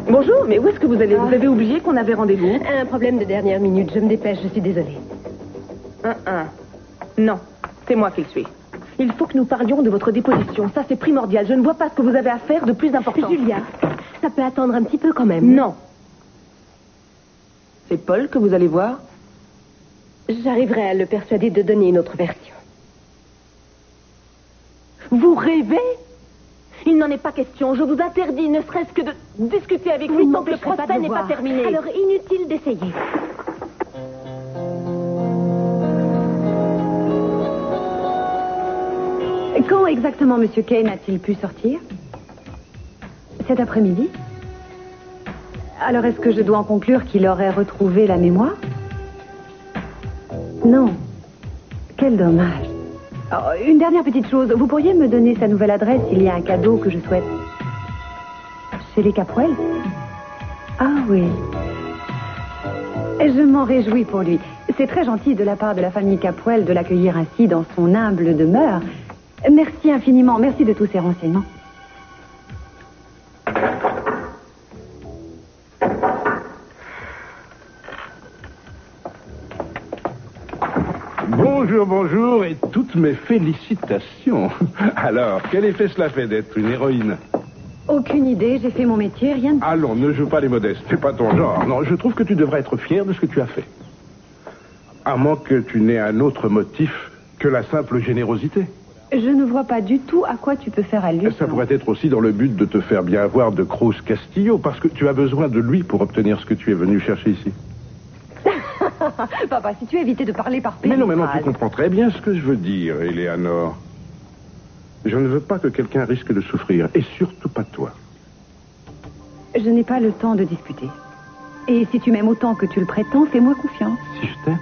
Bonjour, mais où est-ce que vous allez? Vous avez oublié qu'on avait rendez-vous? Un problème de dernière minute, je me dépêche, je suis désolée. Non, c'est moi qui le suis. Il faut que nous parlions de votre déposition. Ça, c'est primordial. Je ne vois pas ce que vous avez à faire de plus important. Julia, ça peut attendre un petit peu quand même. Non. C'est Paul que vous allez voir? J'arriverai à le persuader de donner une autre version. Vous rêvez? Il n'en est pas question. Je vous interdis, ne serait-ce que de discuter avec lui tant que le procès n'est pas terminé. Alors, inutile d'essayer. Quand exactement M. Kane a-t-il pu sortir? Cet après-midi? Alors, est-ce que je dois en conclure qu'il aurait retrouvé la mémoire? Non. Quel dommage. Oh, une dernière petite chose. Vous pourriez me donner sa nouvelle adresse? Il y a un cadeau que je souhaite. Chez les Capwell? Ah oui. Je m'en réjouis pour lui. C'est très gentil de la part de la famille Capwell de l'accueillir ainsi dans son humble demeure. Merci infiniment. Merci de tous ces renseignements. Bonjour, bonjour, et toutes mes félicitations. Alors, quel effet cela fait d'être une héroïne? Aucune idée, j'ai fait mon métier, rien de... Allons, ne joue pas les modestes, c'est pas ton genre. Non, je trouve que tu devrais être fier de ce que tu as fait. À moins que tu n'aies un autre motif que la simple générosité. Je ne vois pas du tout à quoi tu peux faire allusion. Ça pourrait être aussi dans le but de te faire bien voir de Cruz Castillo, parce que tu as besoin de lui pour obtenir ce que tu es venu chercher ici. Papa, si tu évitais de parler par Mais non, périphrase. tu comprends très bien ce que je veux dire, Eleanor. Je ne veux pas que quelqu'un risque de souffrir, et surtout pas toi. Je n'ai pas le temps de discuter. Et si tu m'aimes autant que tu le prétends, fais-moi confiance. Si je t'aime,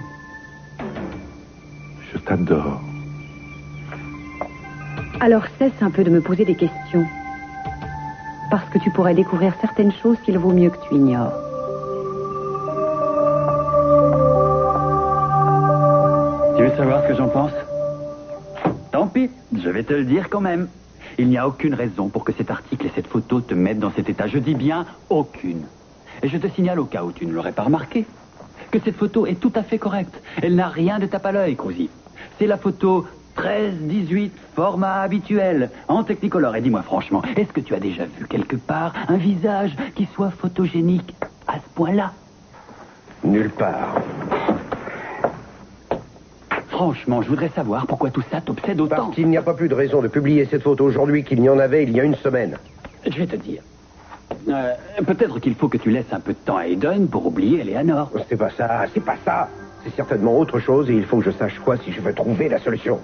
je t'adore. Alors cesse un peu de me poser des questions. Parce que tu pourrais découvrir certaines choses qu'il vaut mieux que tu ignores. Tu veux savoir ce que j'en pense? Tant pis, je vais te le dire quand même. Il n'y a aucune raison pour que cet article et cette photo te mettent dans cet état. Je dis bien aucune. Et je te signale au cas où tu ne l'aurais pas remarqué, que cette photo est tout à fait correcte. Elle n'a rien de tape à l'œil, Cruzy. C'est la photo 13-18, format habituel, en Technicolor. Et dis-moi franchement, est-ce que tu as déjà vu quelque part un visage qui soit photogénique à ce point-là? Nulle part. Franchement, je voudrais savoir pourquoi tout ça t'obsède autant. Parce qu'il n'y a pas plus de raison de publier cette photo aujourd'hui qu'il n'y en avait il y a une semaine. Je vais te dire. Peut-être qu'il faut que tu laisses un peu de temps à Eden pour oublier Eleanor. C'est pas ça, c'est pas ça. C'est certainement autre chose et il faut que je sache quoi si je veux trouver la solution.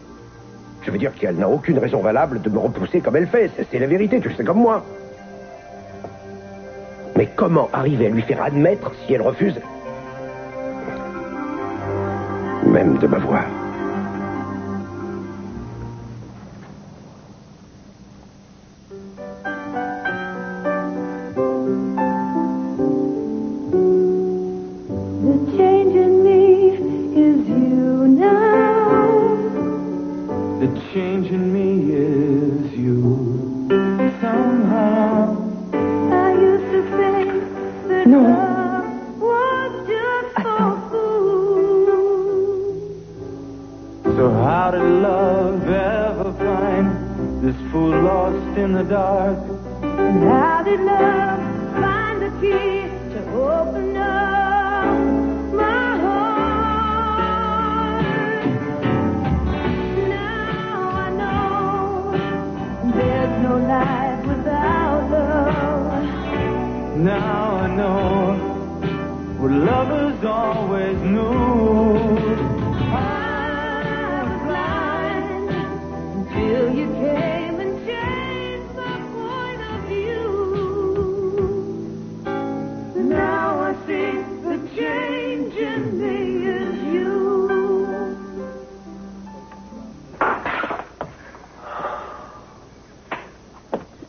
Je veux dire qu'elle n'a aucune raison valable de me repousser comme elle fait. C'est la vérité, tu le sais comme moi. Mais comment arriver à lui faire admettre si elle refuse même de m'avoir?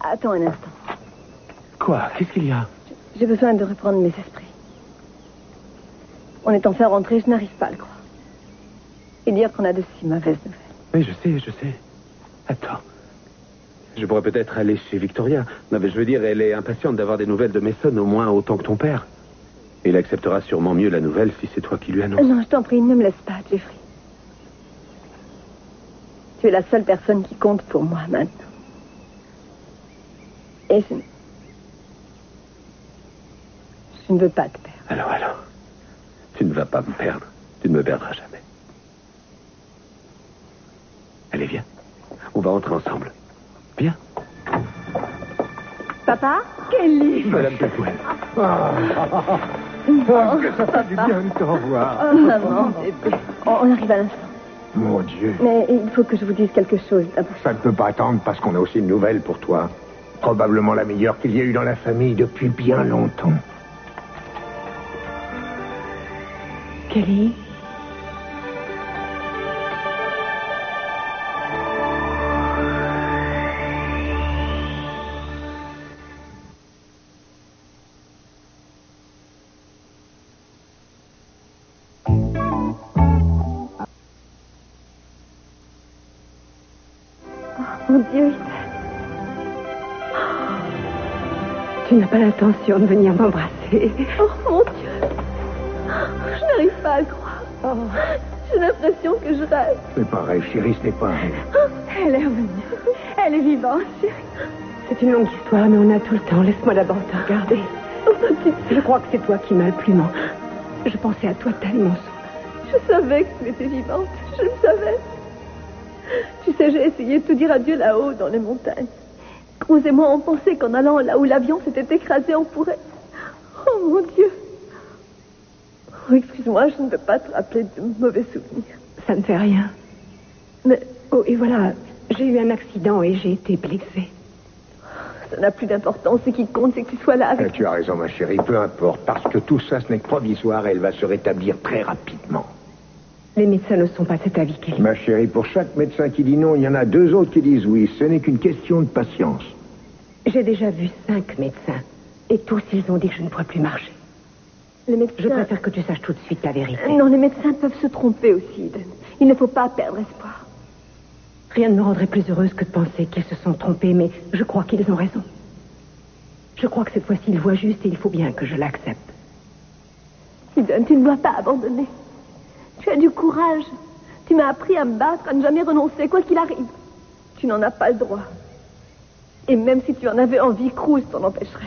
Attends un instant. Quoi? Qu'est-ce qu'il y a? J'ai besoin de reprendre mes esprits. On est enfin rentré, je n'arrive pas à le croire. Et dire qu'on a de si mauvaises nouvelles. Oui, je sais. Attends. Je pourrais peut-être aller chez Victoria. Non, mais je veux dire, elle est impatiente d'avoir des nouvelles de Mason, au moins autant que ton père. Il acceptera sûrement mieux la nouvelle si c'est toi qui lui annonces. Non, je t'en prie, ne me laisse pas, Jeffrey. Tu es la seule personne qui compte pour moi maintenant. Et je ne veux pas te perdre. Alors, tu ne vas pas me perdre. Tu ne me perdras jamais. Allez, viens. On va rentrer ensemble. Viens. Papa? Kelly! Madame Tatouel. Que ça fait du bien de te revoir. Oh, maman, bébé. On arrive à l'instant. Mon Dieu. Mais il faut que je vous dise quelque chose d'abord. Ça ne peut pas attendre parce qu'on a aussi une nouvelle pour toi. Probablement la meilleure qu'il y ait eu dans la famille depuis bien longtemps. Kelly? Mon Dieu, Tu n'as pas l'intention de venir m'embrasser. oh mon Dieu. Je n'arrive pas à le croire. J'ai l'impression que je rêve. C'est pas rêve, chérie, ce n'est pas rêve. Elle est revenue. Elle est vivante, chérie. C'est une longue histoire, mais on a tout le temps. Laisse-moi d'abord te regarder. Je crois que c'est toi qui m'as le plus manqué. Je pensais à toi tellement souvent. Je savais que tu étais vivante. Je le savais. Tu sais, j'ai essayé de te dire adieu là-haut, dans les montagnes. Cruz et moi, on pensait qu'en allant là où l'avion s'était écrasé, on pourrait... Oh, mon Dieu. Oh, excuse-moi, je ne peux pas te rappeler de mauvais souvenirs. Ça ne fait rien. Mais Oh, et voilà, j'ai eu un accident et j'ai été blessée. ça n'a plus d'importance. Ce qui compte, c'est que tu sois là avec... Tu as raison, ma chérie, peu importe. Parce que tout ça, ce n'est que provisoire et elle va se rétablir très rapidement. Les médecins ne sont pas de cet avis, Kelly. Ma chérie, pour chaque médecin qui dit non, il y en a 2 autres qui disent oui. Ce n'est qu'une question de patience. J'ai déjà vu 5 médecins. Et tous, ils ont dit que je ne pourrais plus marcher. Les médecins... Je préfère que tu saches tout de suite la vérité. Non, les médecins peuvent se tromper aussi, Eden. Il ne faut pas perdre espoir. Rien ne me rendrait plus heureuse que de penser qu'ils se sont trompés, mais je crois qu'ils ont raison. Je crois que cette fois-ci, ils voient juste et il faut bien que je l'accepte. Eden, tu ne dois pas abandonner. Tu as du courage. Tu m'as appris à me battre, à ne jamais renoncer, quoi qu'il arrive. Tu n'en as pas le droit. Et même si tu en avais envie, Cruz t'en empêcherait.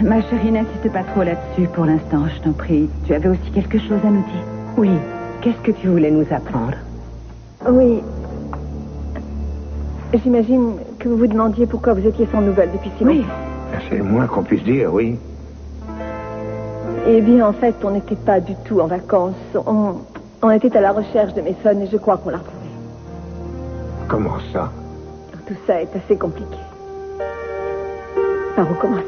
Ma chérie, n'insiste pas trop là-dessus pour l'instant, je t'en prie. Tu avais aussi quelque chose à nous dire. Oui. Qu'est-ce que tu voulais nous apprendre? Oui. J'imagine que vous vous demandiez pourquoi vous étiez sans nouvelles depuis si longtemps. Oui. C'est le moins qu'on puisse dire, oui. Eh bien, en fait, on n'était pas du tout en vacances. On était à la recherche de Mason et je crois qu'on l'a retrouvé. Comment ça? Tout ça est assez compliqué. Par où commencer?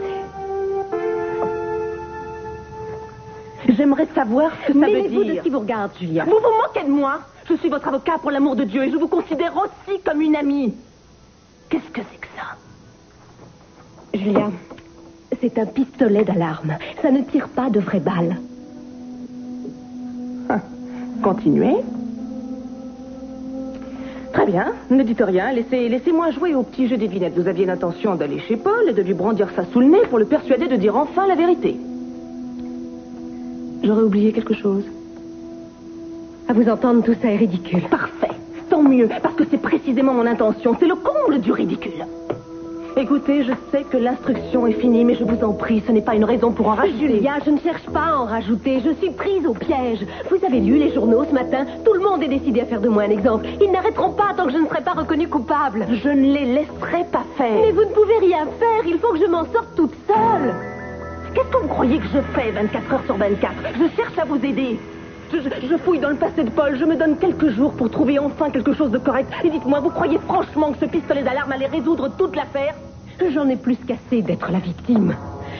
J'aimerais savoir ce que ça veut Mêlez-vous dire. de qui vous regarde, Julia. Vous vous moquez de moi. Je suis votre avocat pour l'amour de Dieu et je vous considère aussi comme une amie. Qu'est-ce que c'est que ça? Julia, c'est un pistolet d'alarme. Ça ne tire pas de vraies balles. Continuez. Très bien, ne dites rien. Laissez-moi jouer au petit jeu des devinettes. Vous aviez l'intention d'aller chez Paul et de lui brandir ça sous le nez pour le persuader de dire enfin la vérité. J'aurais oublié quelque chose. À vous entendre, tout ça est ridicule. Parfait. Tant mieux, parce que c'est précisément mon intention. C'est le comble du ridicule. Écoutez, je sais que l'instruction est finie, mais je vous en prie, ce n'est pas une raison pour en rajouter. Julia, je ne cherche pas à en rajouter. Je suis prise au piège. Vous avez lu les journaux ce matin? Tout le monde est décidé à faire de moi un exemple. Ils n'arrêteront pas tant que je ne serai pas reconnue coupable. Je ne les laisserai pas faire. Mais vous ne pouvez rien faire. Il faut que je m'en sorte toute seule. Qu'est-ce que vous croyez que je fais 24 heures sur 24? Je cherche à vous aider. Je fouille dans le passé de Paul. Je me donne quelques jours pour trouver enfin quelque chose de correct. Et dites-moi, vous croyez franchement que ce pistolet d'alarme allait résoudre toute l'affaire? J'en ai plus qu'assez d'être la victime.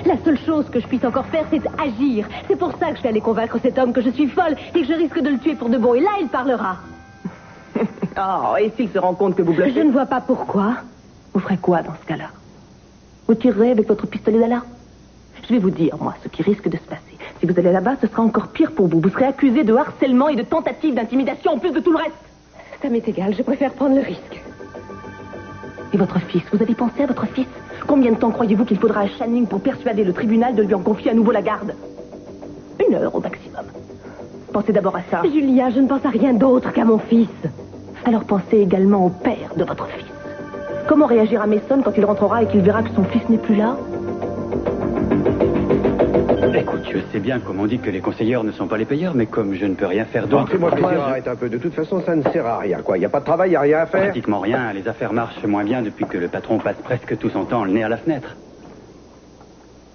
La seule chose que je puisse encore faire, c'est agir. C'est pour ça que je vais aller convaincre cet homme que je suis folle et que je risque de le tuer pour de bon. Et là, il parlera. Oh, et s'il se rend compte que vous blufffez? Je ne vois pas pourquoi. Vous ferez quoi dans ce cas-là? Vous tirerez avec votre pistolet d'alarme? Je vais vous dire, moi, ce qui risque de se passer. Si vous allez là-bas, ce sera encore pire pour vous. Vous serez accusé de harcèlement et de tentative d'intimidation en plus de tout le reste. Ça m'est égal, je préfère prendre le risque. Et votre fils, vous avez pensé à votre fils? Combien de temps croyez-vous qu'il faudra à Channing pour persuader le tribunal de lui en confier à nouveau la garde? 1 heure au maximum. Pensez d'abord à ça. Julia, je ne pense à rien d'autre qu'à mon fils. Alors pensez également au père de votre fils. Comment réagira Mason quand il rentrera et qu'il verra que son fils n'est plus là? Écoute, je sais bien comme on dit que les conseilleurs ne sont pas les payeurs, mais comme je ne peux rien faire d'autre... Fais-moi plaisir, je- arrête un peu. De toute façon, ça ne sert à rien, quoi. Il n'y a pas de travail, il n'y a rien à faire. Pratiquement rien. Les affaires marchent moins bien depuis que le patron passe presque tout son temps le nez à la fenêtre.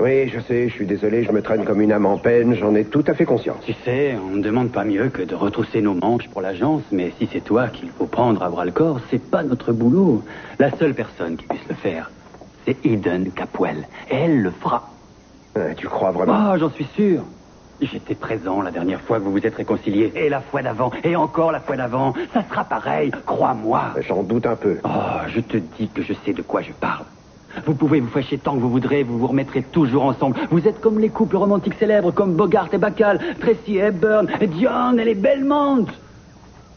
Oui, je sais, je suis désolé, je me traîne comme une âme en peine, j'en ai tout à fait conscience. Tu sais, on ne demande pas mieux que de retrousser nos manches pour l'agence, mais si c'est toi qu'il faut prendre à bras le corps, c'est pas notre boulot. La seule personne qui puisse le faire, c'est Eden Capwell. Et elle le fera. Tu crois vraiment? Ah, j'en suis sûr. J'étais présent la dernière fois que vous vous êtes réconciliés, et la fois d'avant, et encore la fois d'avant. Ça sera pareil, crois-moi. J'en doute un peu. Oh, je te dis que je sais de quoi je parle. Vous pouvez vous fâcher tant que vous voudrez, vous vous remettrez toujours ensemble. Vous êtes comme les couples romantiques célèbres, comme Bogart et Bacall, Tracy Hepburn, Dion et les Belmont.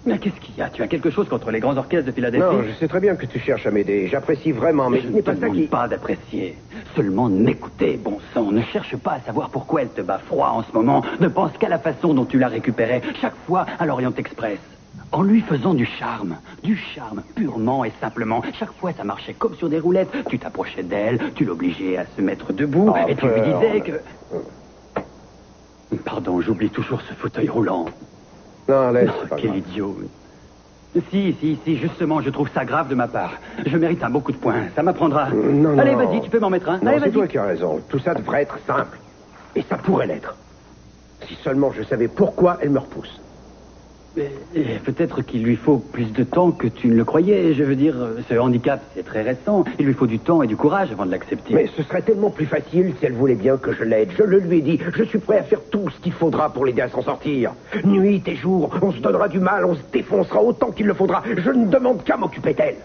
Mais qu'est-ce qu'il y a? Tu as quelque chose contre les grands orchestres de Philadelphie? Non, je sais très bien que tu cherches à m'aider. J'apprécie vraiment, mais je ce ne n'est te pas ça demande qui... pas d'apprécier. Seulement de m'écouter, bon sang. Ne cherche pas à savoir pourquoi elle te bat froid en ce moment. Ne pense qu'à la façon dont tu la récupérais chaque fois à l'Orient Express. En lui faisant du charme purement et simplement. Chaque fois, ça marchait comme sur des roulettes. Tu t'approchais d'elle, tu l'obligeais à se mettre debout, et tu lui disais que... Pardon, j'oublie toujours ce fauteuil roulant. Non, laisse, Oh, c'est pas quel grave. idiot. Si, justement, je trouve ça grave de ma part. Je mérite un beau coup de poing, ça m'apprendra. Non, Allez, non. vas-y, tu peux m'en mettre un. Non, Allez, c'est vas-y. toi qui as raison. Tout ça devrait être simple. Et ça pourrait l'être. Si seulement je savais pourquoi elle me repousse. Et peut-être qu'il lui faut plus de temps que tu ne le croyais. Je veux dire, ce handicap, c'est très récent. Il lui faut du temps et du courage avant de l'accepter. Mais ce serait tellement plus facile si elle voulait bien que je l'aide. Je le lui ai dit. Je suis prêt à faire tout ce qu'il faudra pour l'aider à s'en sortir. Nuit et jour, on se donnera du mal, on se défoncera autant qu'il le faudra. Je ne demande qu'à m'occuper d'elle.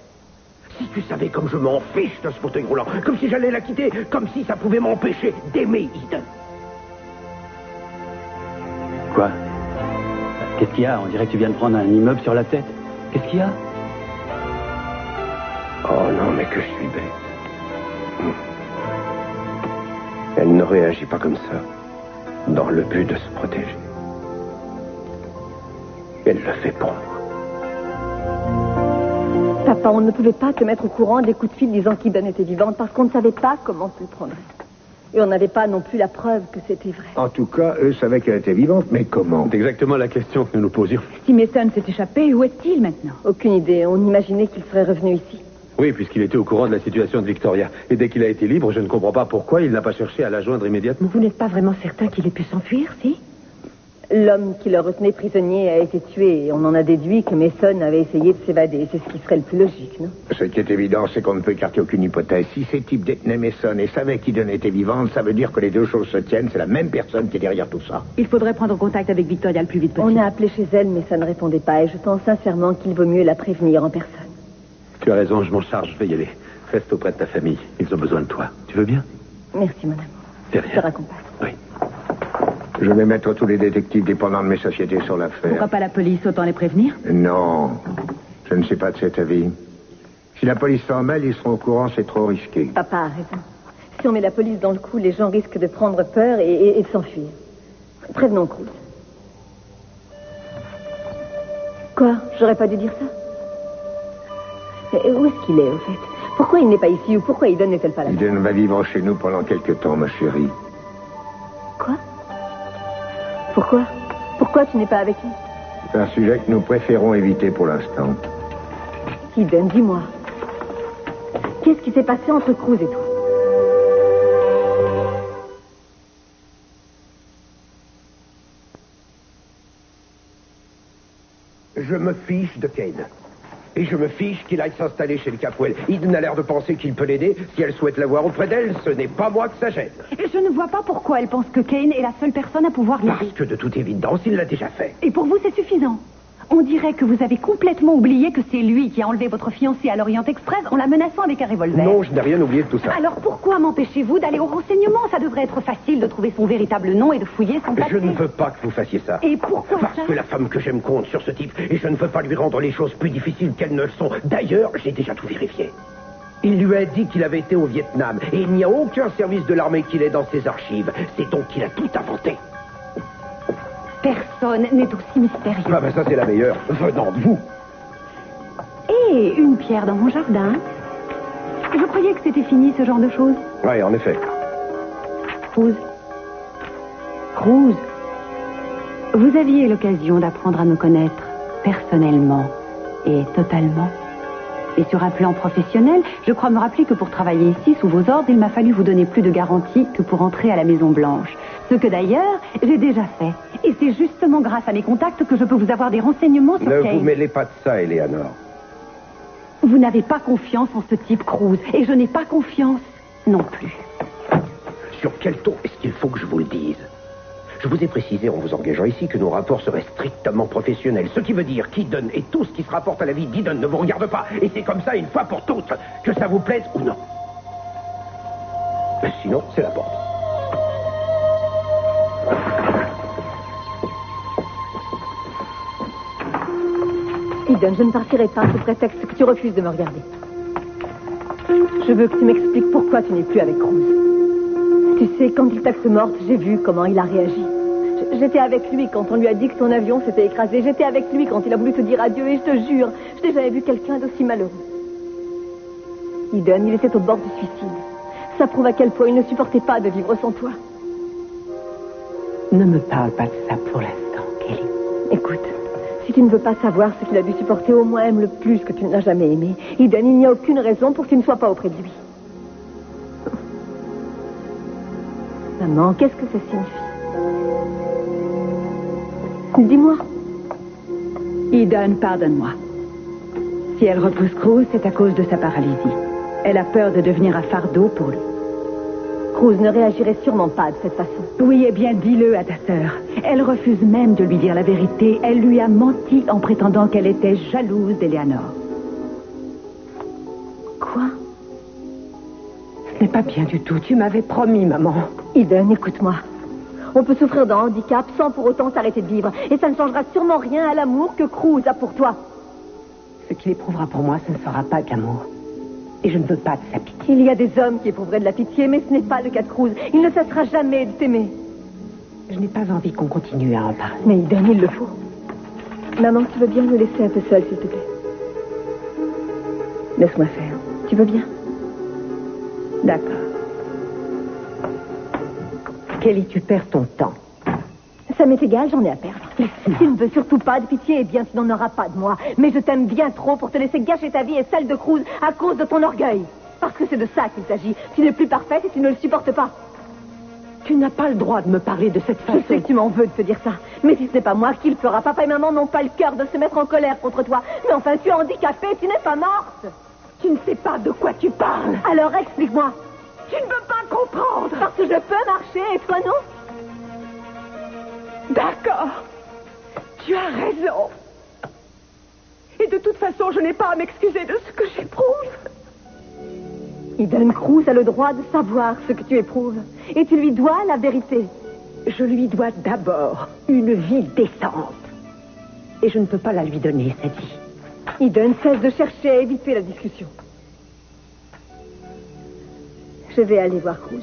Si tu savais comme je m'en fiche de ce fauteuil roulant, comme si j'allais la quitter, comme si ça pouvait m'empêcher d'aimer Eden. Quoi? Qu'est-ce qu'il y a? On dirait que tu viens de prendre un immeuble sur la tête. Qu'est-ce qu'il y a? Oh non, mais que je suis bête. Elle ne réagit pas comme ça, dans le but de se protéger. Elle le fait pour moi. Papa, on ne pouvait pas te mettre au courant des coups de fil disant qu'Eden était vivante parce qu'on ne savait pas comment tu le prendrais. Et on n'avait pas non plus la preuve que c'était vrai. En tout cas, eux savaient qu'elle était vivante, mais comment? C'est exactement la question que nous nous posions. Si Mason s'est échappé, où est-il maintenant? Aucune idée. On imaginait qu'il serait revenu ici. Oui, puisqu'il était au courant de la situation de Victoria. Et dès qu'il a été libre, je ne comprends pas pourquoi il n'a pas cherché à la joindre immédiatement. Vous n'êtes pas vraiment certain qu'il ait pu s'enfuir, si? L'homme qui le retenait prisonnier a été tué et on en a déduit que Mason avait essayé de s'évader. C'est ce qui serait le plus logique, non? Ce qui est évident, c'est qu'on ne peut écarter aucune hypothèse. Si ces types détenaient Mason et savaient qu'Eden était vivante, ça veut dire que les deux choses se tiennent. C'est la même personne qui est derrière tout ça. Il faudrait prendre contact avec Victoria le plus vite possible. On a appelé chez elle, mais ça ne répondait pas. Et je pense sincèrement qu'il vaut mieux la prévenir en personne. Tu as raison, je m'en charge, je vais y aller. Reste auprès de ta famille. Ils ont besoin de toi. Tu veux bien? Merci, mon amour. C'est Je te rien. raccompagne. Oui. Je vais mettre tous les détectives dépendants de mes sociétés sur Pourquoi l'affaire. pas la police? Autant les prévenir. Non, je ne suis pas de cet avis. Si la police s'en mêle, ils seront au courant, c'est trop risqué. Papa a raison. Si on met la police dans le coup, les gens risquent de prendre peur et de s'enfuir. Prévenons Cruz. Quoi? J'aurais pas dû dire ça? Mais où est-ce qu'il est, au fait? Pourquoi il n'est pas ici ou pourquoi Eden n'est-elle pas là? Eden va vivre chez nous pendant quelque temps, ma chérie. Quoi? Pourquoi? Pourquoi tu n'es pas avec lui? C'est un sujet que nous préférons éviter pour l'instant. Eden, dis-moi. Qu'est-ce qui s'est passé entre Cruz et toi? Je me fiche de Kane. Et je me fiche qu'il aille s'installer chez le Capwell. Eden a l'air de penser qu'il peut l'aider. Si elle souhaite l'avoir auprès d'elle, ce n'est pas moi que ça gêne. Et je ne vois pas pourquoi elle pense que Kane est la seule personne à pouvoir l'aider. Parce que de toute évidence, il l'a déjà fait. Et pour vous, c'est suffisant. On dirait que vous avez complètement oublié que c'est lui qui a enlevé votre fiancée à l'Orient Express en la menaçant avec un revolver. Non, je n'ai rien oublié de tout ça. Alors pourquoi m'empêchez-vous d'aller au renseignement? Ça devrait être facile de trouver son véritable nom et de fouiller son papier. Je ne veux pas que vous fassiez ça. Et pourquoi Parce ça? que la femme que j'aime compte sur ce type et je ne veux pas lui rendre les choses plus difficiles qu'elles ne le sont. D'ailleurs, j'ai déjà tout vérifié. Il lui a dit qu'il avait été au Vietnam et il n'y a aucun service de l'armée qui l'ait dans ses archives. C'est donc qu'il a tout inventé. Personne n'est aussi mystérieux. Ah ben ça c'est la meilleure, venant de vous. Et une pierre dans mon jardin. Je croyais que c'était fini ce genre de choses. Oui, en effet. Cruz, vous aviez l'occasion d'apprendre à me connaître personnellement et totalement. Et sur un plan professionnel, je crois me rappeler que pour travailler ici, sous vos ordres, il m'a fallu vous donner plus de garanties que pour entrer à la Maison-Blanche. Ce que d'ailleurs, j'ai déjà fait. Et c'est justement grâce à mes contacts que je peux vous avoir des renseignements sur Ne Kate. vous mêlez pas de ça, Eleanor. Vous n'avez pas confiance en ce type Cruz. Et je n'ai pas confiance non plus. Sur quel ton est-ce qu'il faut que je vous le dise? Je vous ai précisé en vous engageant ici que nos rapports seraient strictement professionnels. Ce qui veut dire qu'Eden et tout ce qui se rapporte à la vie d'Eden ne vous regarde pas. Et c'est comme ça une fois pour toutes, que ça vous plaise ou non. Mais sinon, c'est la porte. Eden, je ne partirai pas sous prétexte que tu refuses de me regarder. Je veux que tu m'expliques pourquoi tu n'es plus avec Cruz. Tu sais, quand il t'a cru morte, j'ai vu comment il a réagi. J'étais avec lui quand on lui a dit que son avion s'était écrasé. J'étais avec lui quand il a voulu te dire adieu. Et je te jure, je n'ai jamais vu quelqu'un d'aussi malheureux. Eden, il était au bord du suicide. Ça prouve à quel point il ne supportait pas de vivre sans toi. Ne me parle pas de ça pour l'instant, Kelly. Écoute, si tu ne veux pas savoir ce qu'il a dû supporter, au moins aime-le plus que tu ne l'as jamais aimé. Eden, il n'y a aucune raison pour que tu ne sois pas auprès de lui. Maman, qu'est-ce que ça signifie? Dis-moi. Eden, pardonne-moi. Si elle repousse Cruz, c'est à cause de sa paralysie. Elle a peur de devenir un fardeau pour lui. Cruz ne réagirait sûrement pas de cette façon. Oui, eh bien, dis-le à ta sœur. Elle refuse même de lui dire la vérité. Elle lui a menti en prétendant qu'elle était jalouse d'Eleanor. Quoi? Ce n'est pas bien du tout. Tu m'avais promis, maman. Eden, écoute-moi. On peut souffrir d'un handicap sans pour autant s'arrêter de vivre. Et ça ne changera sûrement rien à l'amour que Cruz a pour toi. Ce qu'il éprouvera pour moi, ce ne sera pas de l'amour. Et je ne veux pas de sa pitié. Il y a des hommes qui éprouveraient de la pitié, mais ce n'est pas le cas de Cruz. Il ne cessera jamais de t'aimer. Je n'ai pas envie qu'on continue à en parler. Mais Eden, il le faut. Maman, tu veux bien me laisser un peu seule, s'il te plaît? Laisse-moi faire. Tu veux bien? D'accord. Kelly, tu perds ton temps. Ça m'est égal, j'en ai à perdre. Tu ne veux surtout pas de pitié, eh bien, tu n'en auras pas de moi. Mais je t'aime bien trop pour te laisser gâcher ta vie et celle de Cruz à cause de ton orgueil. Parce que c'est de ça qu'il s'agit. Tu n'es plus parfaite et tu ne le supportes pas. Tu n'as pas le droit de me parler de cette façon. Je sais que tu m'en veux de te dire ça. Mais si ce n'est pas moi qui le fera, papa et maman n'ont pas le cœur de se mettre en colère contre toi. Mais enfin, tu es handicapée, tu n'es pas morte. Tu ne sais pas de quoi tu parles. Alors explique-moi. Tu ne peux pas comprendre. Parce que je peux marcher et toi non? D'accord. Tu as raison. Et de toute façon, je n'ai pas à m'excuser de ce que j'éprouve. Eden, Cruz a le droit de savoir ce que tu éprouves. Et tu lui dois la vérité. Je lui dois d'abord une vie décente. Et je ne peux pas la lui donner, cette vie. Eden, cesse de chercher à éviter la discussion. Je vais aller voir Cruz.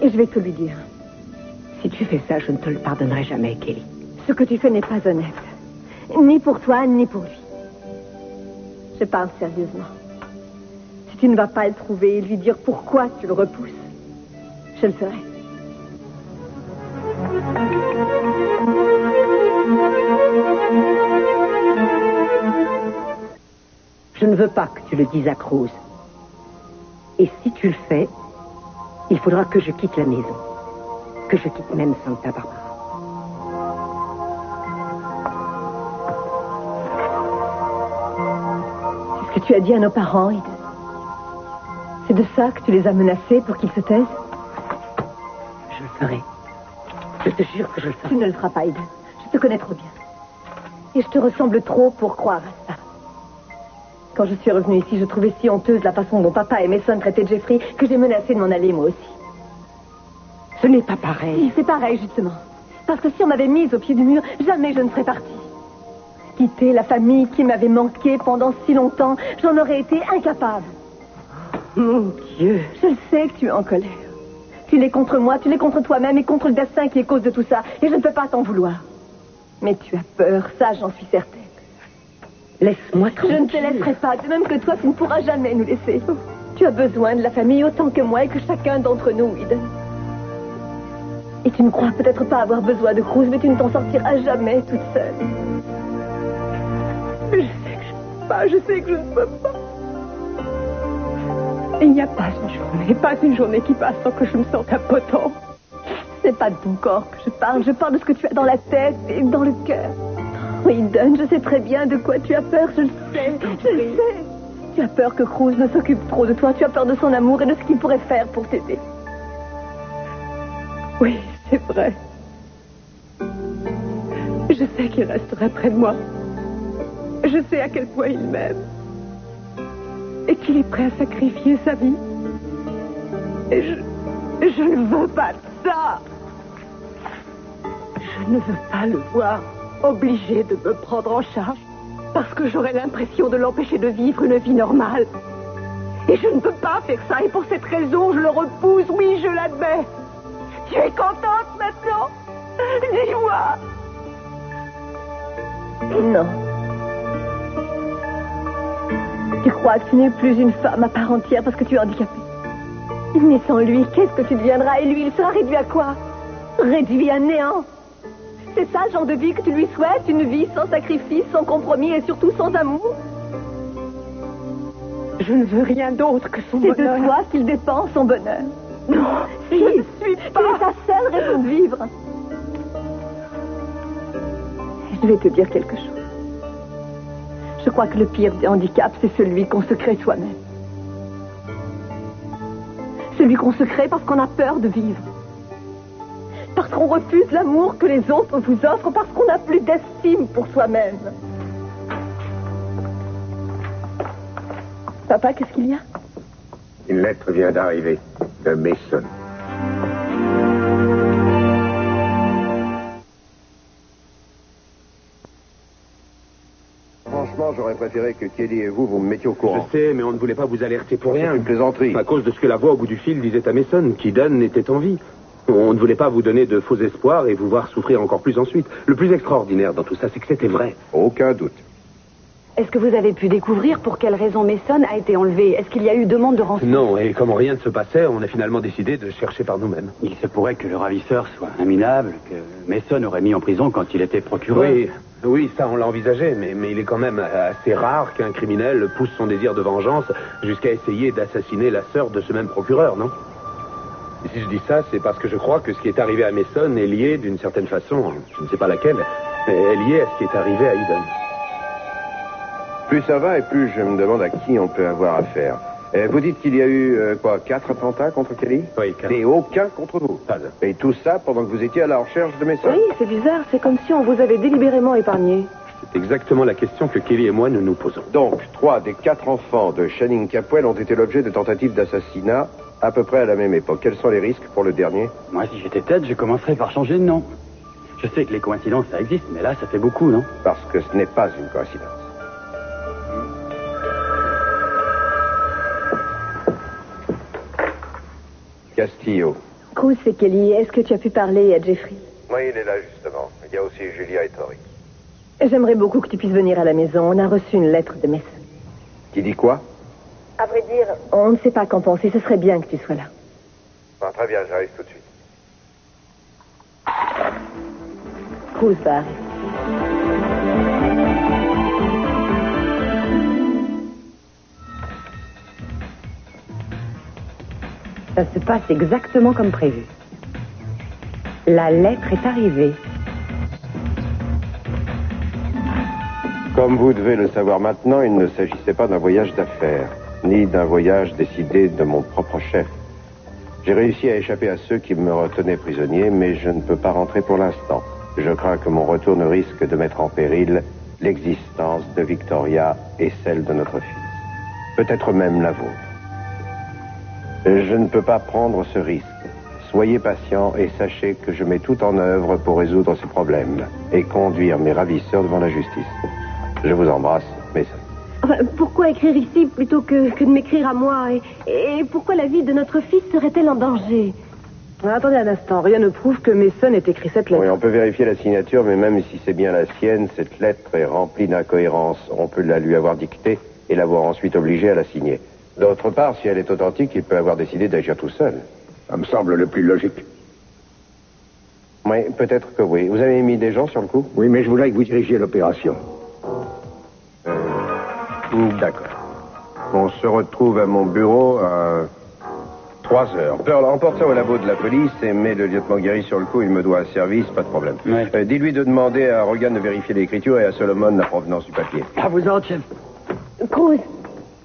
Et je vais te lui dire. Si tu fais ça, je ne te le pardonnerai jamais, Kelly. Ce que tu fais n'est pas honnête. Ni pour toi, ni pour lui. Je parle sérieusement. Si tu ne vas pas le trouver et lui dire pourquoi tu le repousses, je le ferai. Je ne veux pas que tu le dises à Cruz. Et si tu le fais, il faudra que je quitte la maison. Que je quitte même Santa Barbara. C'est ce que tu as dit à nos parents, Eden. C'est de ça que tu les as menacés pour qu'ils se taisent? Je le ferai. Je te jure que je le ferai. Tu ne le feras pas, Eden. Je te connais trop bien. Et je te ressemble trop pour croire à ça. Quand je suis revenue ici, je trouvais si honteuse la façon dont papa et Mason traitaient Jeffrey que j'ai menacé de m'en aller moi aussi. Ce n'est pas pareil. Si, c'est pareil, justement. Parce que si on m'avait mise au pied du mur, jamais je ne serais partie. Quitter la famille qui m'avait manqué pendant si longtemps, j'en aurais été incapable. Mon Dieu. Je le sais que tu es en colère. Tu l'es contre moi, tu l'es contre toi-même et contre le destin qui est cause de tout ça. Et je ne peux pas t'en vouloir. Mais tu as peur, ça j'en suis certaine. Laisse-moi tranquille. Je ne te laisserai pas, de même que toi, tu ne pourras jamais nous laisser. Tu as besoin de la famille autant que moi et que chacun d'entre nous, Eden. Et tu ne crois peut-être pas avoir besoin de Cruz, mais tu ne t'en sortiras jamais toute seule. Je sais que je ne peux pas, je sais que je ne peux pas. Il n'y a pas une journée qui passe sans que je me sente impotent. C'est pas de ton corps que je parle de ce que tu as dans la tête et dans le cœur. Oui, Eden, je sais très bien de quoi tu as peur, je le sais, je le sais. Tu as peur que Cruz ne s'occupe trop de toi, tu as peur de son amour et de ce qu'il pourrait faire pour t'aider. Oui, c'est vrai. Je sais qu'il resterait près de moi. Je sais à quel point il m'aime. Et qu'il est prêt à sacrifier sa vie. Et je ne veux pas de ça. Je ne veux pas le voir obligé de me prendre en charge parce que j'aurais l'impression de l'empêcher de vivre une vie normale. Et je ne peux pas faire ça. Et pour cette raison, je le repousse. Oui, je l'admets. Tu es contente maintenant? Dis-moi. Non. Tu crois que tu n'es plus une femme à part entière parce que tu es handicapée. Mais sans lui, qu'est-ce que tu deviendras? Et lui, il sera réduit à quoi? Réduit à néant. C'est ça le genre de vie que tu lui souhaites? Une vie sans sacrifice, sans compromis et surtout sans amour? Je ne veux rien d'autre que son bonheur. C'est de toi qu'il dépend, son bonheur. Non, si, je ne suis pas. C'est ta seule raison de vivre. Je vais te dire quelque chose. Je crois que le pire des handicaps, c'est celui qu'on se crée soi-même. Celui qu'on se crée parce qu'on a peur de vivre. Parce qu'on refuse l'amour que les autres vous offrent, parce qu'on n'a plus d'estime pour soi-même. Papa, qu'est-ce qu'il y a? Une lettre vient d'arriver de Mason. Franchement, j'aurais préféré que Kelly et vous me mettiez au courant. Je sais, mais on ne voulait pas vous alerter pour rien. Une plaisanterie. À cause de ce que la voix au bout du fil disait à Mason, qu'Eden était en vie. On ne voulait pas vous donner de faux espoirs et vous voir souffrir encore plus ensuite. Le plus extraordinaire dans tout ça, c'est que c'était vrai. Aucun doute. Est-ce que vous avez pu découvrir pour quelle raison Mason a été enlevé? Est-ce qu'il y a eu demande de rançon? Non, et comme rien ne se passait, on a finalement décidé de chercher par nous-mêmes. Il se pourrait que le ravisseur soit un minable, que Mason aurait mis en prison quand il était procureur. Oui, ça on l'a envisagé, mais il est quand même assez rare qu'un criminel pousse son désir de vengeance jusqu'à essayer d'assassiner la sœur de ce même procureur, non? Et si je dis ça, c'est parce que je crois que ce qui est arrivé à Mason est lié d'une certaine façon, je ne sais pas laquelle, mais est lié à ce qui est arrivé à Eden. Plus ça va et plus je me demande à qui on peut avoir affaire. Vous dites qu'il y a eu, 4 attentats contre Kelly? Oui, 4. Et aucun contre vous? Pas. Et tout ça pendant que vous étiez à la recherche de Mason? Oui, c'est bizarre. C'est comme si on vous avait délibérément épargné. C'est exactement la question que Kelly et moi nous nous posons. Donc, 3 des 4 enfants de Channing Capwell ont été l'objet de tentatives d'assassinat à peu près à la même époque. Quels sont les risques pour le dernier? Moi, si j'étais tête, je commencerais par changer de nom. Je sais que les coïncidences, ça existe, mais là, ça fait beaucoup, non? Parce que ce n'est pas une coïncidence. Castillo. Cruz et Kelly, est-ce que tu as pu parler à Jeffrey? Oui, il est là, justement. Il y a aussi Julia et Tori. J'aimerais beaucoup que tu puisses venir à la maison. On a reçu une lettre de Mason. Qui dit quoi? À vrai dire, on ne sait pas qu'en penser. Ce serait bien que tu sois là. Bon, très bien, j'arrive tout de suite. Cruz va arriver. Ça se passe exactement comme prévu. La lettre est arrivée. Comme vous devez le savoir maintenant, il ne s'agissait pas d'un voyage d'affaires, ni d'un voyage décidé de mon propre chef. J'ai réussi à échapper à ceux qui me retenaient prisonnier, mais je ne peux pas rentrer pour l'instant. Je crains que mon retour ne risque de mettre en péril l'existence de Victoria et celle de notre fils. Peut-être même la vôtre. Je ne peux pas prendre ce risque. Soyez patient et sachez que je mets tout en œuvre pour résoudre ces problèmes et conduire mes ravisseurs devant la justice. Je vous embrasse, Mason. Enfin, pourquoi écrire ici plutôt que de m'écrire à moi et pourquoi la vie de notre fils serait-elle en danger? Attendez un instant, rien ne prouve que Mason ait écrit cette lettre. Oui, on peut vérifier la signature, mais même si c'est bien la sienne, cette lettre est remplie d'incohérences. On peut la lui avoir dictée et l'avoir ensuite obligée à la signer. D'autre part, si elle est authentique, il peut avoir décidé d'agir tout seul. Ça me semble le plus logique. Oui, peut-être que oui. Vous avez mis des gens sur le coup? Oui, mais je voudrais que vous dirigiez l'opération. D'accord. On se retrouve à mon bureau à 3 heures. Pearl, emporte ça au labo de la police et mets le lieutenant Guéry sur le coup. Il me doit un service, pas de problème. Ouais. Dis-lui de demander à Rogan de vérifier l'écriture et à Solomon la provenance du papier. À vous autres, chef. Cruz,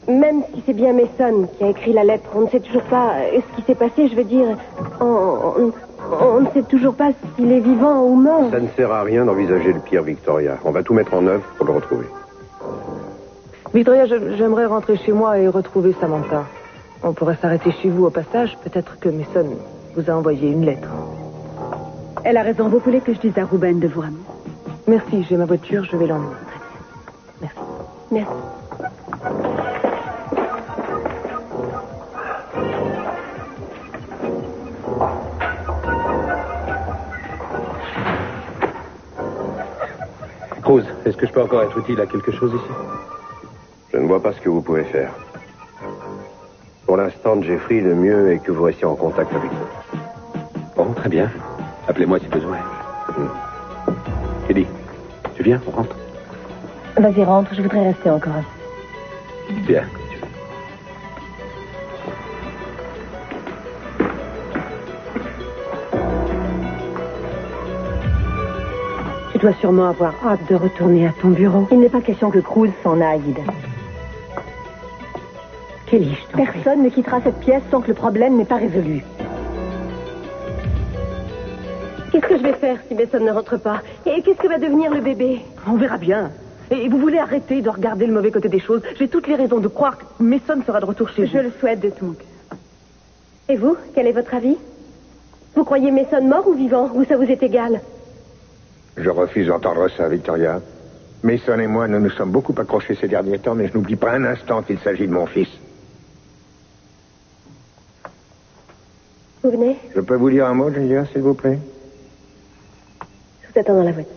même si c'est bien Mason qui a écrit la lettre, on ne sait toujours pas ce qui s'est passé, je veux dire. On ne sait toujours pas s'il est vivant ou mort. Ça ne sert à rien d'envisager le pire, Victoria. On va tout mettre en œuvre pour le retrouver. Victoria, j'aimerais rentrer chez moi et retrouver Samantha. On pourrait s'arrêter chez vous au passage. Peut-être que Mason vous a envoyé une lettre. Elle a raison. Vous voulez que je dise à Ruben de vous ramener? Merci, j'ai ma voiture, je vais l'emmener. Merci. Merci. Cruz, est-ce que je peux encore être utile à quelque chose ici? Je ne vois pas ce que vous pouvez faire. Pour l'instant, Jeffrey, le mieux est que vous restiez en contact avec nous. Bon, très bien. Appelez-moi si besoin. Eddie, tu viens? On rentre? Vas-y, rentre, je voudrais rester encore un peu. Bien. Tu dois sûrement avoir hâte de retourner à ton bureau. Il n'est pas question que Cruz s'en aille, Ida. Kelly, je t'en prie. Personne ne quittera cette pièce sans que le problème n'est pas résolu. Qu'est-ce que je vais faire si Mason ne rentre pas? Et qu'est-ce que va devenir le bébé? On verra bien. Et vous voulez arrêter de regarder le mauvais côté des choses? J'ai toutes les raisons de croire que Mason sera de retour chez vous. Je le souhaite de tout mon cœur. Et vous, quel est votre avis? Vous croyez Mason mort ou vivant? Ou ça vous est égal? Je refuse d'entendre ça, Victoria. Mason et moi, nous nous sommes beaucoup accrochés ces derniers temps, mais je n'oublie pas un instant qu'il s'agit de mon fils. Vous venez? Je peux vous dire un mot, Julia, s'il vous plaît? Je vous attends dans la voiture.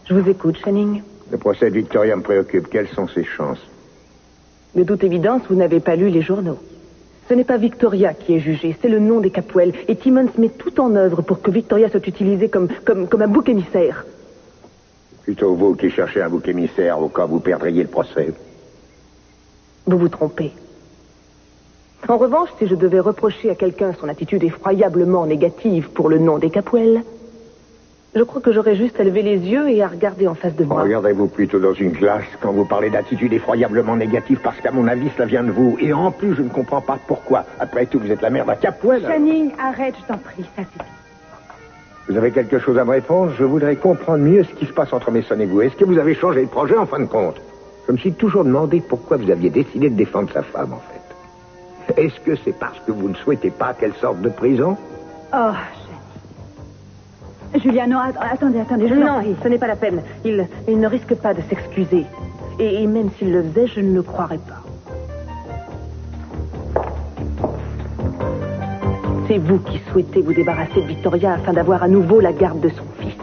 Je vous écoute, Channing. Le procès de Victoria me préoccupe. Quelles sont ses chances? De toute évidence, vous n'avez pas lu les journaux. Ce n'est pas Victoria qui est jugée, c'est le nom des Capwell. Et Timmons met tout en œuvre pour que Victoria soit utilisée comme un bouc émissaire. Plutôt vous qui cherchez un bouc émissaire au cas où vous perdriez le procès. Vous vous trompez. En revanche, si je devais reprocher à quelqu'un son attitude effroyablement négative pour le nom des Capwell, je crois que j'aurais juste à lever les yeux et à regarder en face de moi. Regardez-vous plutôt dans une glace quand vous parlez d'attitude effroyablement négative, parce qu'à mon avis, cela vient de vous. Et en plus, je ne comprends pas pourquoi. Après tout, vous êtes la mère d'un Capwell. Channing, arrête, je t'en prie, ça suffit. Vous avez quelque chose à me répondre? Je voudrais comprendre mieux ce qui se passe entre Mason et vous. Est-ce que vous avez changé de projet en fin de compte? Je me suis toujours demandé pourquoi vous aviez décidé de défendre sa femme, en fait. Est-ce que c'est parce que vous ne souhaitez pas qu'elle sorte de prison? Oh, Julia, non, attendez, Non, ce n'est pas la peine. Il ne risque pas de s'excuser. Et même s'il le faisait, je ne le croirais pas. C'est vous qui souhaitez vous débarrasser de Victoria afin d'avoir à nouveau la garde de son fils.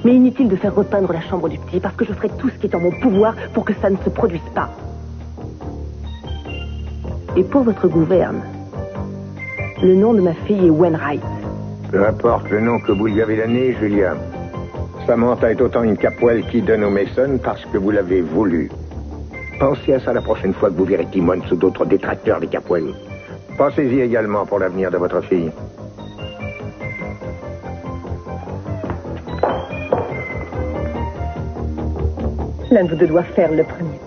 Mais inutile de faire repeindre la chambre du petit, parce que je ferai tout ce qui est en mon pouvoir pour que ça ne se produise pas. Et pour votre gouverne, le nom de ma fille est Wainwright. Peu importe le nom que vous lui avez donné, Julia. Samantha est autant une Capwell qui donne au Mason parce que vous l'avez voulu. Pensez à ça la prochaine fois que vous verrez Timmons ou d'autres détracteurs des Capwell. Pensez-y également pour l'avenir de votre fille. L'un de vous deux doit faire le premier.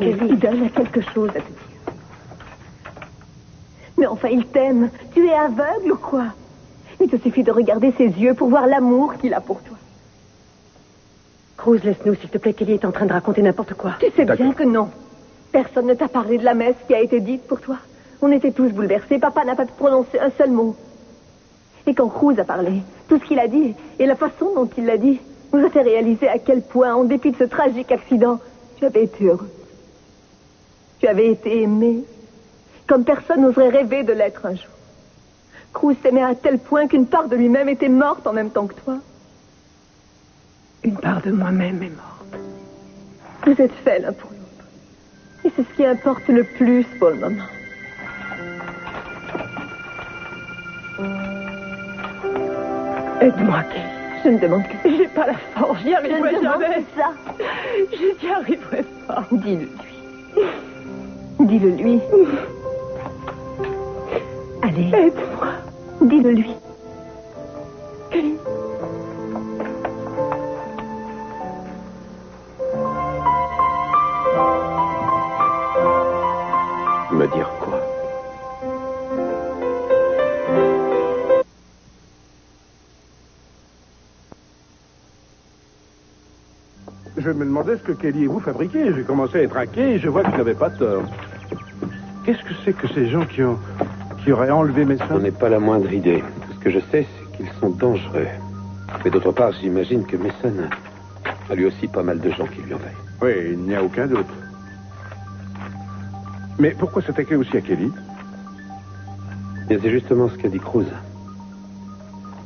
Eden a quelque chose à te dire. Mais enfin, il t'aime. Tu es aveugle ou quoi? Il te suffit de regarder ses yeux pour voir l'amour qu'il a pour toi. Cruz, laisse-nous, s'il te plaît. Kelly est en train de raconter n'importe quoi. Tu sais bien que non. Personne ne t'a parlé de la messe qui a été dite pour toi. On était tous bouleversés. Papa n'a pas pu prononcer un seul mot. Et quand Cruz a parlé, tout ce qu'il a dit et la façon dont il l'a dit nous a fait réaliser à quel point, en dépit de ce tragique accident, tu avais été heureux. Tu avais été aimé, comme personne n'oserait rêver de l'être un jour. Cruz s'aimait à tel point qu'une part de lui-même était morte en même temps que toi. Une part de moi-même est morte. Vous êtes faits l'un pour l'autre. Et c'est ce qui importe le plus pour le moment. Aide-moi, Kelly. Je ne demande que ça. J'ai pas la force, j'y arriverai Je ne demande jamais. que ça. Je n'y arriverai pas. Dis-le lui. Dis-le lui. Allez. Aide-moi. Dis-le lui. Kelly. Me dire quoi? Je me demandais ce que Kelly et vous fabriquez. J'ai commencé à être inquiet et je vois que je n'avais pas tort. Qu'est-ce que c'est que ces gens qui auraient enlevé mes Je seins? n'ai pas la moindre idée. Tout ce que je sais, c'est qu'ils sont dangereux. Mais d'autre part, j'imagine que Mason a lui aussi pas mal de gens qui lui en veillent. Oui, il n'y a aucun doute. Mais pourquoi s'attaquer aussi à Kelly? Et c'est justement ce qu'a dit Cruz.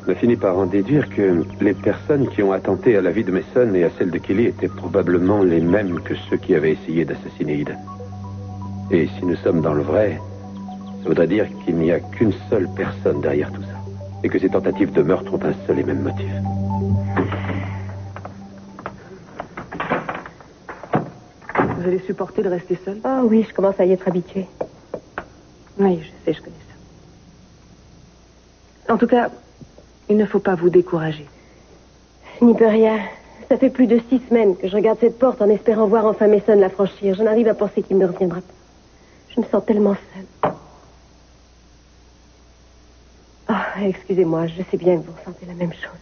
On a fini par en déduire que les personnes qui ont attenté à la vie de Mason et à celle de Kelly étaient probablement les mêmes que ceux qui avaient essayé d'assassiner Ida. Et si nous sommes dans le vrai, ça voudrait dire qu'il n'y a qu'une seule personne derrière tout ça. Et que ces tentatives de meurtre ont un seul et même motif. Vous allez supporter de rester seul? Ah oui, je commence à y être habituée. Oui, je sais, je connais ça. En tout cas, il ne faut pas vous décourager. Je n'y peux rien. Ça fait plus de 6 semaines que je regarde cette porte en espérant voir enfin Mason la franchir. J'en arrive à penser qu'il ne me reviendra pas. Je me sens tellement seule. Ah, excusez-moi, je sais bien que vous ressentez la même chose.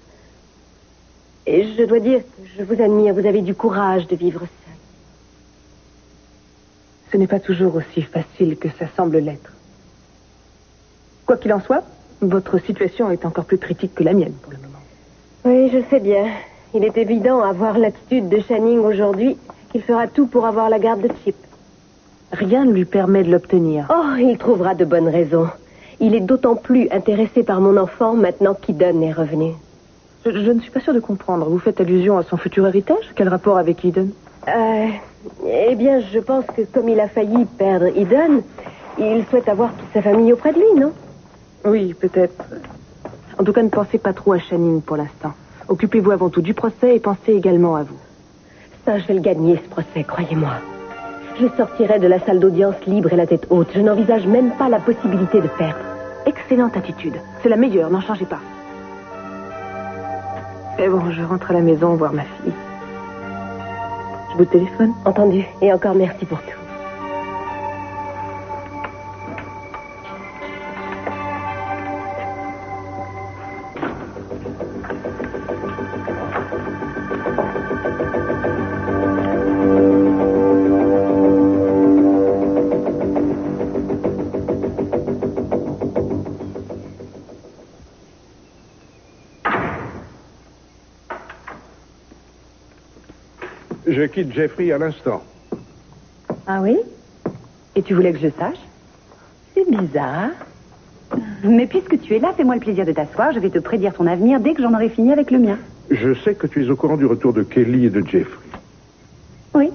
Et je dois dire que je vous admire. Vous avez du courage de vivre seul. Ce n'est pas toujours aussi facile que ça semble l'être. Quoi qu'il en soit, votre situation est encore plus critique que la mienne pour le moment. Oui, je sais bien. Il est évident, à voir l'attitude de Channing aujourd'hui, qu'il fera tout pour avoir la garde de Chip. Rien ne lui permet de l'obtenir. Oh, il trouvera de bonnes raisons. Il est d'autant plus intéressé par mon enfant maintenant qu'Eden est revenu. Je ne suis pas sûre de comprendre. Vous faites allusion à son futur héritage? Quel rapport avec Eden? Eh bien, je pense que comme il a failli perdre Eden, il souhaite avoir toute sa famille auprès de lui, non? Oui, peut-être. En tout cas, ne pensez pas trop à Channing pour l'instant. Occupez-vous avant tout du procès et pensez également à vous. Ça, je vais le gagner, ce procès, croyez-moi. Je sortirai de la salle d'audience libre et la tête haute. Je n'envisage même pas la possibilité de perdre. Excellente attitude. C'est la meilleure, n'en changez pas. C'est bon, je rentre à la maison voir ma fille. Je vous téléphone? Entendu. Et encore merci pour tout. Je quitte Jeffrey à l'instant. Ah oui? Et tu voulais que je sache? C'est bizarre. Mais puisque tu es là, fais-moi le plaisir de t'asseoir. Je vais te prédire ton avenir dès que j'en aurai fini avec le mien. Je sais que tu es au courant du retour de Kelly et de Jeffrey. Oui.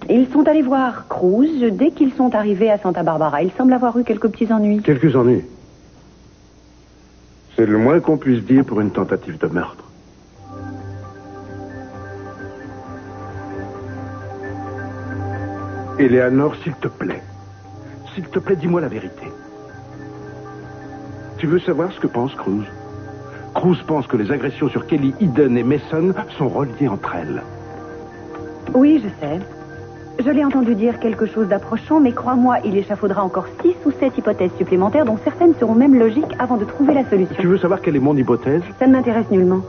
Ils sont allés voir Cruz dès qu'ils sont arrivés à Santa Barbara. Il semble avoir eu quelques petits ennuis. Quelques ennuis. C'est le moins qu'on puisse dire pour une tentative de meurtre. Eleanor, s'il te plaît, dis-moi la vérité. Tu veux savoir ce que pense Cruz? Cruz pense que les agressions sur Kelly, Eden et Mason sont reliées entre elles. Oui, je sais. Je l'ai entendu dire quelque chose d'approchant, mais crois-moi, il échafaudera encore 6 ou 7 hypothèses supplémentaires, dont certaines seront même logiques avant de trouver la solution. Tu veux savoir quelle est mon hypothèse? Ça ne m'intéresse nullement.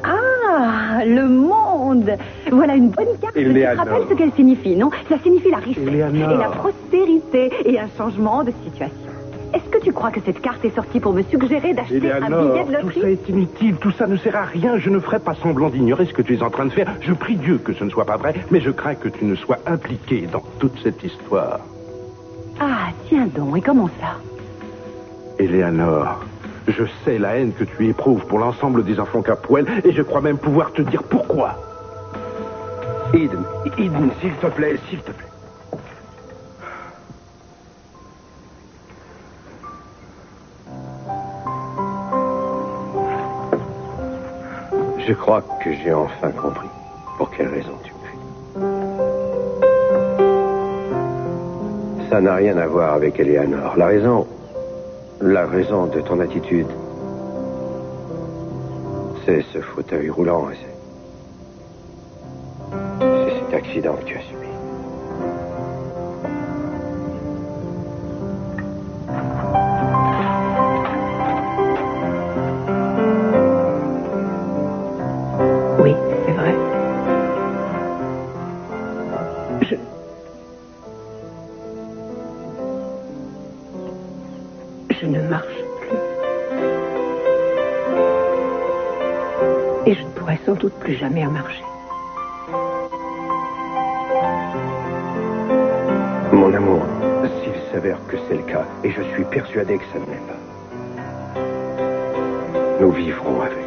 Ah, le monde! Voilà une bonne carte. Tu te rappelles ce qu'elle signifie, non? Ça signifie la richesse et la prospérité et un changement de situation. Est-ce que tu crois que cette carte est sortie pour me suggérer d'acheter un billet de loterie? Tout ça est inutile, tout ça ne sert à rien. Je ne ferai pas semblant d'ignorer ce que tu es en train de faire. Je prie Dieu que ce ne soit pas vrai, mais je crains que tu ne sois impliqué dans toute cette histoire. Ah, tiens donc, et comment ça? Éléanore, je sais la haine que tu éprouves pour l'ensemble des enfants Capwell, et je crois même pouvoir te dire pourquoi. Eden, s'il te plaît, s'il te plaît. Je crois que j'ai enfin compris pour quelle raison tu me fuis. Ça n'a rien à voir avec Éléanore. La raison de ton attitude, c'est ce fauteuil roulant, c'est cet accident que tu as subi. Oui, c'est vrai. Je ne marche plus. Et je ne pourrai sans doute plus jamais marcher. Mon amour, s'il s'avère que c'est le cas, et je suis persuadé que ça ne l'est pas, nous vivrons avec.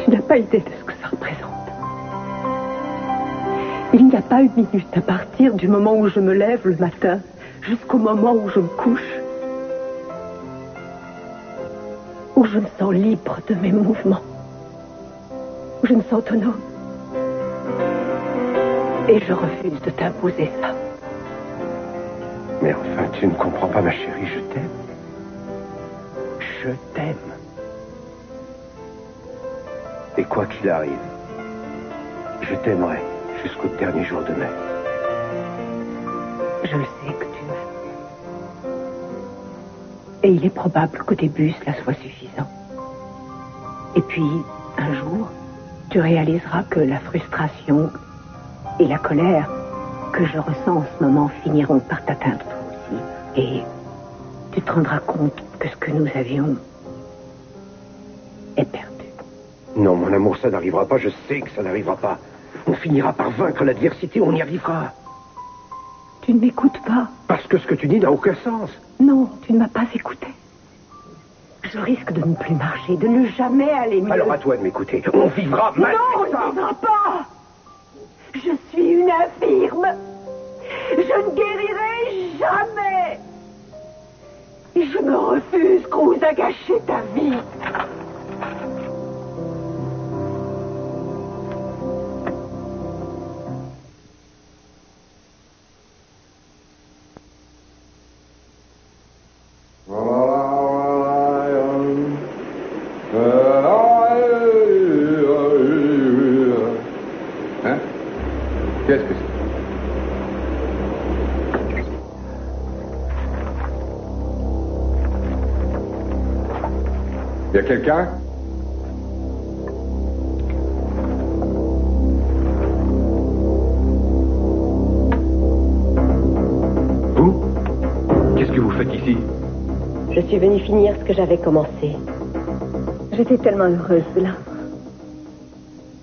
Tu n'as pas idée de ce que ça représente. Il n'y a pas une minute à partir du moment où je me lève le matin jusqu'au moment où je me couche, où je me sens libre de mes mouvements, où je me sens autonome. Et je refuse de t'imposer ça. Mais enfin, tu ne comprends pas, ma chérie, je t'aime. Je t'aime. Et quoi qu'il arrive, je t'aimerai jusqu'au dernier jour de mai. Je le sais que tu m'aimes. Et il est probable qu'au début, cela soit suffisant. Et puis, un jour, tu réaliseras que la frustration et la colère que je ressens en ce moment finiront par t'atteindre toi aussi. Et tu te rendras compte que ce que nous avions est perdu. Non, mon amour, ça n'arrivera pas. Je sais que ça n'arrivera pas. On finira par vaincre l'adversité, on y arrivera. Tu ne m'écoutes pas. Parce que ce que tu dis n'a aucun sens. Non, tu ne m'as pas écouté. Je risque de ne plus marcher, de ne jamais aller mieux. Alors à toi de m'écouter. On vivra mal. Non, on ne vivra pas. Je suis une infirme. Je ne guérirai jamais. Et je me refuse, Cruz, à gâcher ta vie. Qu'est-ce que c'est? Il y a quelqu'un? Vous? Qu'est-ce que vous faites ici? Je suis venue finir ce que j'avais commencé. J'étais tellement heureuse là.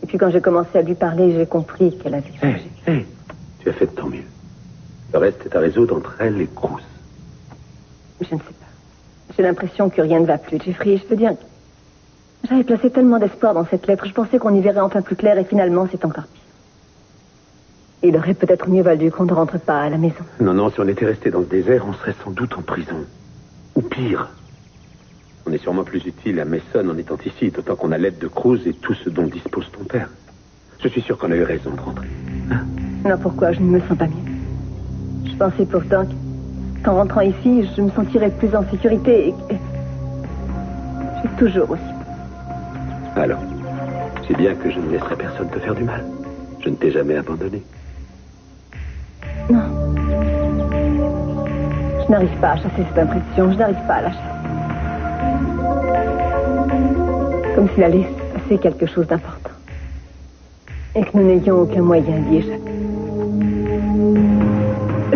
Et puis quand j'ai commencé à lui parler, j'ai compris qu'elle avait changé. Tu as fait de ton mieux. Le reste est à résoudre entre elle et Cruz. Je ne sais pas. J'ai l'impression que rien ne va plus, Jeffrey. Je veux dire, j'avais placé tellement d'espoir dans cette lettre. Je pensais qu'on y verrait enfin plus clair et finalement c'est encore pire. Il aurait peut-être mieux valu qu'on ne rentre pas à la maison. Non, si on était resté dans le désert, on serait sans doute en prison. Ou pire. On est sûrement plus utile à Mason en étant ici, d'autant qu'on a l'aide de Cruz et tout ce dont dispose ton père. Je suis sûr qu'on a eu raison de rentrer. Hein? Non, pourquoi? Je ne me sens pas mieux. Je pensais pourtant qu'en rentrant ici, je me sentirais plus en sécurité et j'ai toujours aussi peur. Alors, c'est bien que je ne laisserai personne te faire du mal. Je ne t'ai jamais abandonné. Non. Je n'arrive pas à chasser cette impression. Je n'arrive pas à la chasser. Comme s'il allait se passer quelque chose d'important. Et que nous n'ayons aucun moyen d'y échapper.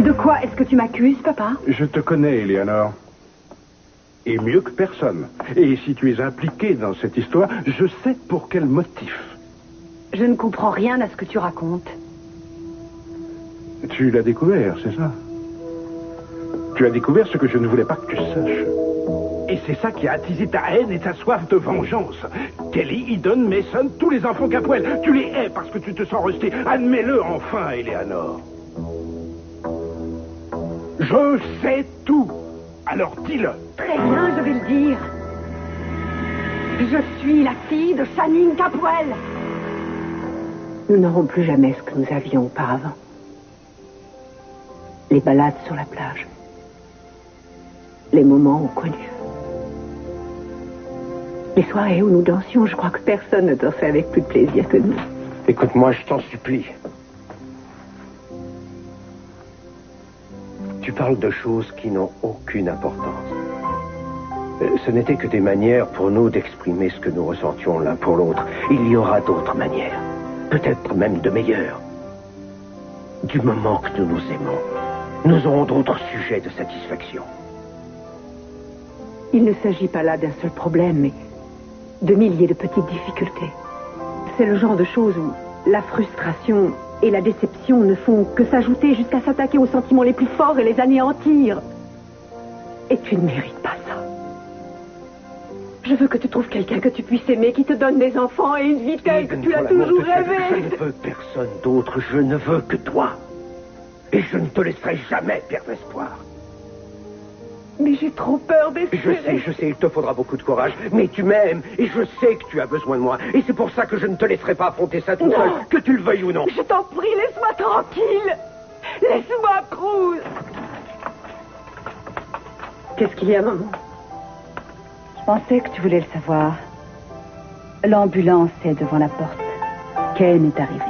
De quoi est-ce que tu m'accuses, papa? Je te connais, Éléonore. Et mieux que personne. Et si tu es impliquée dans cette histoire, je sais pour quel motif. Je ne comprends rien à ce que tu racontes. Tu l'as découvert, c'est ça? Tu as découvert ce que je ne voulais pas que tu saches. Et c'est ça qui a attisé ta haine et ta soif de vengeance. Kelly, Eden, Mason, tous les enfants Capwell, tu les hais parce que tu te sens rejeté. Admets-le enfin, Éléonore. Je sais tout. Alors dis-le. Très bien, je vais le dire. Je suis la fille de Channing Capwell. Nous n'aurons plus jamais ce que nous avions auparavant. Les balades sur la plage. Les moments au connu. Les soirées où nous dansions, je crois que personne ne dansait avec plus de plaisir que nous. Écoute-moi, je t'en supplie. Tu parles de choses qui n'ont aucune importance. Ce n'était que des manières pour nous d'exprimer ce que nous ressentions l'un pour l'autre. Il y aura d'autres manières. Peut-être même de meilleures. Du moment que nous nous aimons, nous aurons d'autres sujets de satisfaction. Il ne s'agit pas là d'un seul problème, mais de milliers de petites difficultés. C'est le genre de choses où la frustration et la déception ne font que s'ajouter jusqu'à s'attaquer aux sentiments les plus forts et les anéantir. Et tu ne mérites pas ça. Je veux que tu trouves quelqu'un que tu puisses aimer, qui te donne des enfants et une vie telle que tu l'as toujours rêvé. Je ne veux personne d'autre, je ne veux que toi. Et je ne te laisserai jamais perdre espoir. Mais j'ai trop peur d'espérer. Je sais, il te faudra beaucoup de courage, mais tu m'aimes, et je sais que tu as besoin de moi, et c'est pour ça que je ne te laisserai pas affronter ça tout seul, que tu le veuilles ou non. Je t'en prie, laisse-moi tranquille. Laisse-moi, Cruz. Qu'est-ce qu'il y a, maman? Je pensais que tu voulais le savoir. L'ambulance est devant la porte. Ken est arrivé.